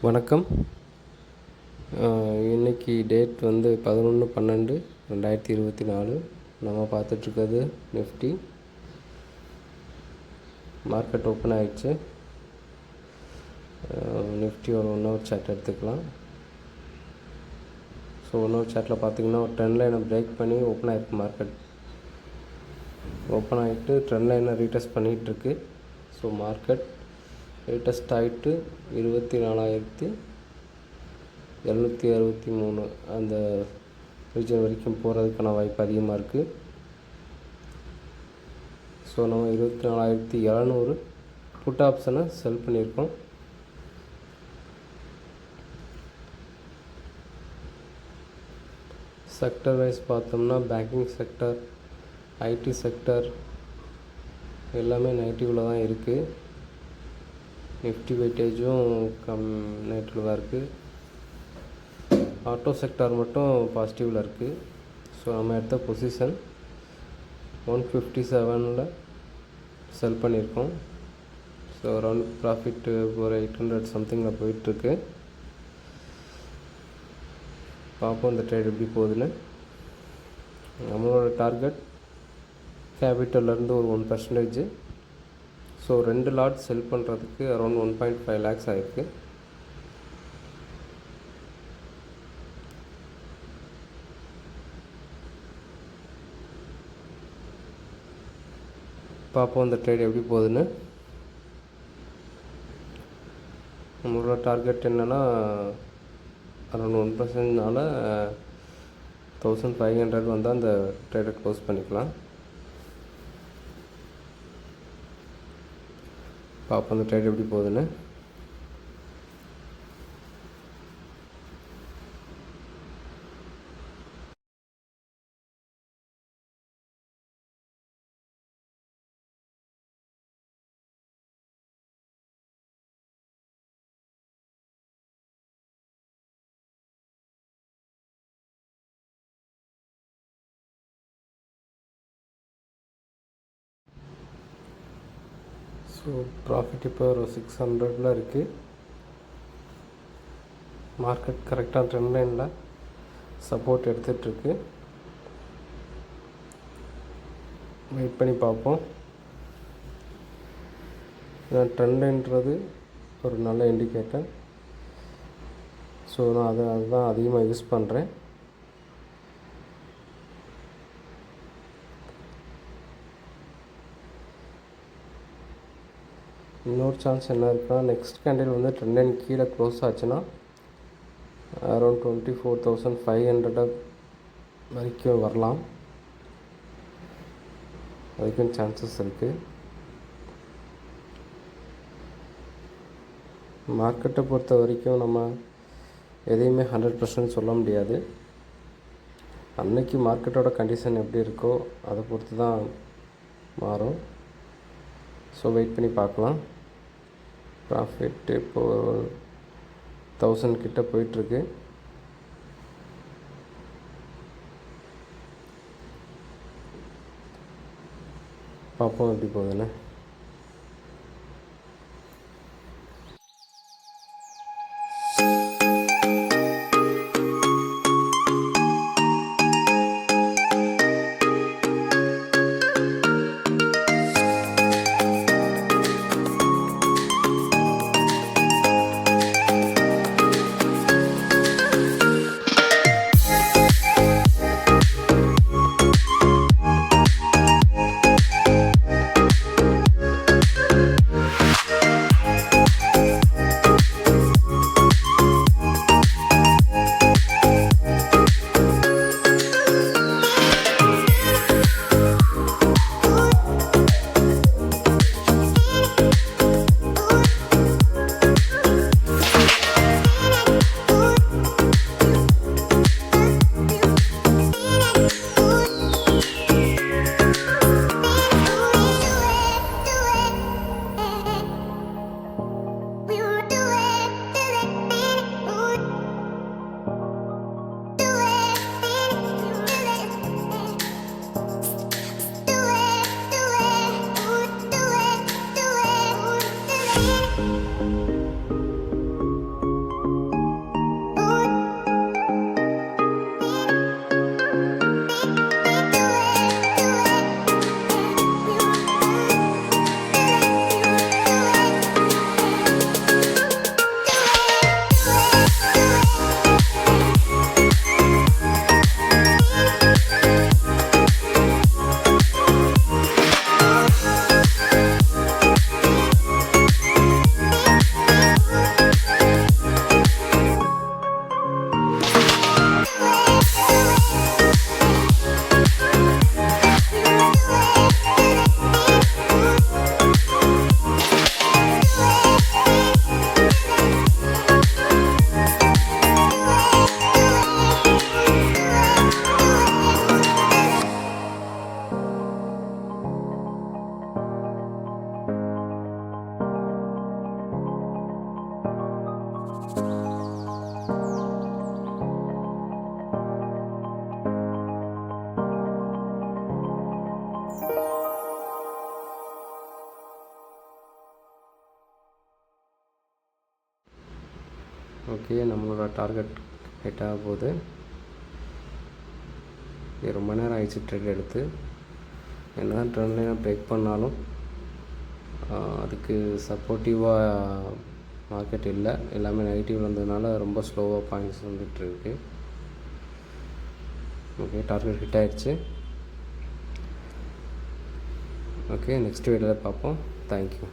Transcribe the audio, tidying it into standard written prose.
வணக்கம். இன்றைக்கி டேட் வந்து 11/12/2024. நம்ம பார்த்துட்ருக்கிறது நிஃப்டி. மார்க்கெட் ஓப்பன் ஆகிடுச்சு. நிஃப்டியோட 1 ஹவர் சார்ட் எடுத்துக்கலாம். ஸோ 1 ஹவர் சார்ட்டில் பார்த்திங்கன்னா ஒரு ட்ரெண்ட் லைனை பிரேக் பண்ணி ஓப்பன் ஆகிருக்கு. மார்க்கெட் ஓப்பன் ஆகிட்டு ட்ரெண்ட் லைனை ரீடெஸ்ட் பண்ணிகிட்ருக்கு. ஸோ மார்க்கெட் ரீடெஸ்ட் ஆகிட்டு 24,763 அந்த ரீஜன் வரைக்கும் போகிறதுக்கான வாய்ப்பு அதிகமாக இருக்குது. ஸோ நம்ம 24,700 புட் ஆப்ஷனை செல் பண்ணியிருக்கோம். செக்டர் வைஸ் பார்த்தோம்னா பேங்கிங் செக்டர், ஐடி செக்டர் எல்லாமே நெகட்டிவில் தான் இருக்குது. நிஃப்டி வெயிட்டேஜும் நெகட்டிவாக இருக்குது. ஆட்டோ செக்டார் மட்டும் பாசிட்டிவில் இருக்குது. ஸோ நம்ம எடுத்த பொசிஷன் 157 செல் பண்ணியிருக்கோம். ஸோ ரவுண்ட் ப்ராஃபிட் ஒரு 800 சம்திங்கில் போயிட்டுருக்கு. பார்ப்போம் இந்த ட்ரேட் எப்படி போகுதுன்னு. நம்மளோட டார்கெட் கேபிட்டல்லேருந்து ஒரு 1%. ஸோ 2 லாட் செல் பண்ணுறதுக்கு அரௌண்ட் 1.5 lakhs ஆகிருக்கு. பார்ப்போம் இந்த ட்ரேட் எப்படி போகுதுன்னு. நம்மளோட டார்கெட் என்னென்னா அரௌண்ட் 1%னால 1500 வந்தால் அந்த ட்ரேடை க்ளோஸ் பண்ணிக்கலாம். பார்ப்போம் அந்த ட்ரேட் எப்படி போகுதுன்னு. ஸோ ப்ராஃபிட் இப்போ ஒரு 600 இருக்குது. மார்க்கெட் கரெக்டாக ட்ரெண்ட் லைனில் சப்போர்ட் எடுத்துகிட்ருக்கு. வெயிட் பண்ணி பார்ப்போம். ட்ரெண்ட் லைன்றது ஒரு நல்ல இண்டிகேட்டர். ஸோ நான் அதுதான் அதிகமாக யூஸ் பண்ணுறேன். இன்னொரு சான்ஸ் என்ன இருக்குன்னா, நெக்ஸ்ட் கேண்டில் வந்து ட்ரெண்ட் லைன் கீழே க்ளோஸ் ஆச்சுன்னா அரௌண்ட் 24,500 வரைக்கும் வரலாம். அதுக்கும் சான்சஸ் இருக்குது. மார்க்கெட்டை பொறுத்த வரைக்கும் நம்ம எதையுமே 100% சொல்ல முடியாது. அன்னைக்கு மார்க்கெட்டோட கண்டிஷன் எப்படி இருக்கோ அதை பொறுத்து தான் மாறும். ஸோ வெயிட் பண்ணி பார்க்கலாம். ப்ராஃபிட் இப்போது 1000 கிட்ட போயிட்டுருக்கு. பார்ப்போம் எப்படி போகுதுன்னு. ஓகே, நம்மளோட டார்கெட் ஹிட் ஆக போகுது. இது ரொம்ப நேரம் ஆயிடுச்சு ட்ரேட் எடுத்து. என்ன தான் ட்ரெண்ட் லைனை பிரேக் பண்ணாலும் அதுக்கு சப்போர்ட்டிவாக மார்க்கெட் இல்லை, எல்லாமே நெகட்டிவ் வந்ததுனால ரொம்ப ஸ்லோவாக பாயிண்ட்ஸ் வந்துட்டுருக்கு. ஓகே, டார்கெட் ஹிட் ஆகிடுச்சு. ஓகே, நெக்ஸ்ட் வீடியோவில் பார்ப்போம். தேங்க்யூ.